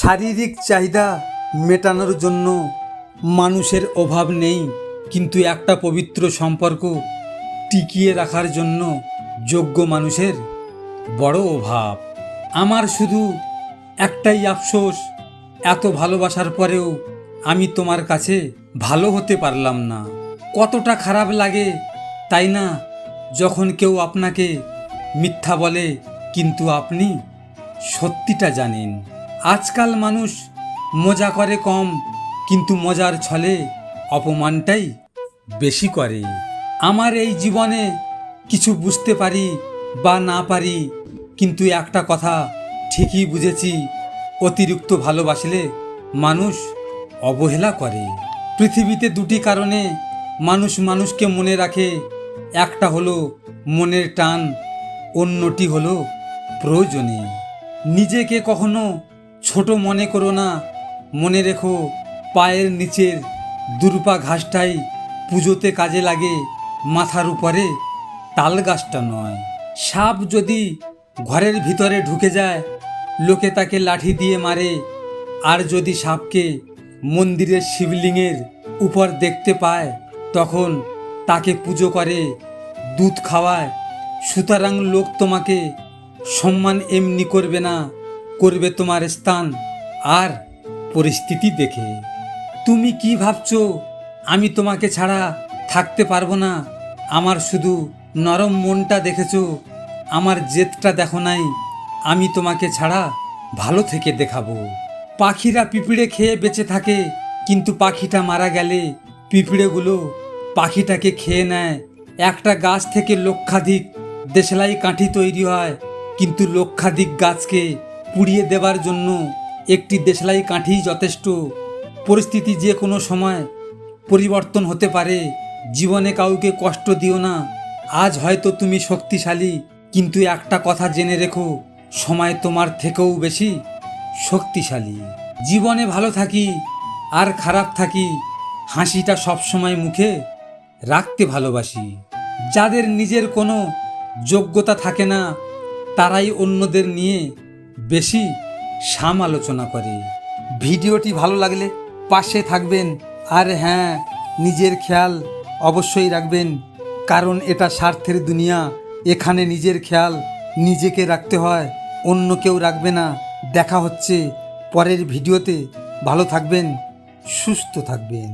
শারীরিক চাহিদা মেটানোর জন্য মানুষের অভাব নেই, কিন্তু একটা পবিত্র সম্পর্ক টিকিয়ে রাখার জন্য যোগ্য মানুষের বড় অভাব। আমার শুধু একটাই আফসোস, এত ভালোবাসার পরেও আমি তোমার কাছে ভালো হতে পারলাম না। কতটা খারাপ লাগে তাই না, যখন কেউ আপনাকে মিথ্যা বলে কিন্তু আপনি সত্যিটা জানেন। আজকাল মানুষ মজা করে কম, কিন্তু মজার ছলে অপমানটাই বেশি করে। আমার এই জীবনে কিছু বুঝতে পারি বা না পারি, কিন্তু একটা কথা ঠিকই বুঝেছি, অতিরিক্ত ভালোবাসলে মানুষ অবহেলা করে। পৃথিবীতে দুটি কারণে মানুষ মানুষকে মনে রাখে, একটা হলো মনের টান, অন্যটি হলো প্রয়োজনে। নিজেকে কখনো ছোট মনে করো না, মনে রেখো পায়ের নিচের দুর্পা ঘাসটাই পুজোতে কাজে লাগে, মাথার উপরে তাল গাছটা নয়। সাপ যদি ঘরের ভিতরে ঢুকে যায়, লোকে তাকে লাঠি দিয়ে মারে, আর যদি সাপকে মন্দিরের শিবলিঙ্গের উপর দেখতে পায় তখন তাকে পুজো করে, দুধ খাওয়ায়। সুতরাং লোক তোমাকে সম্মান এমনি করবে না, করবে তোমার স্থান আর পরিস্থিতি দেখে। তুমি কি ভাবছো আমি তোমাকে ছাড়া থাকতে পারবো না? আমার শুধু নরম মনটা দেখেছো, আমার জেদটা দেখো নাই। আমি তোমাকে ছাড়া ভালো থেকে দেখাবো। পাখিরা পিঁপড়ে খেয়ে বেঁচে থাকে, কিন্তু পাখিটা মারা গেলে পিঁপড়েগুলো পাখিটাকে খেয়ে নেয়। একটা গাছ থেকে লক্ষাধিক দেশলাই কাঠি তৈরি হয়, কিন্তু লক্ষাধিক গাছকে পুড়িয়ে দেবার জন্য একটি দেশলাই কাঠিই যথেষ্ট। পরিস্থিতি যে কোনো সময় পরিবর্তন হতে পারে। জীবনে কাউকে কষ্ট দিও না। আজ হয়তো তুমি শক্তিশালী, কিন্তু একটা কথা জেনে রেখো, সময় তোমার থেকেও বেশি শক্তিশালী। জীবনে ভালো থাকি আর খারাপ থাকি, হাসিটা সবসময় মুখে রাখতে ভালোবাসি। যাদের নিজের কোনো যোগ্যতা থাকে না, তারাই অন্যদের নিয়ে বেশি সমালোচনা করে। ভিডিওটি ভালো লাগলে পাশে থাকবেন, আর হ্যাঁ, নিজের খেয়াল অবশ্যই রাখবেন, কারণ এটা স্বার্থের দুনিয়া। এখানে নিজের খেয়াল নিজেকে রাখতে হয়, অন্য কেউ রাখবে না। দেখা হচ্ছে পরের ভিডিওতে। ভালো থাকবেন, সুস্থ থাকবেন।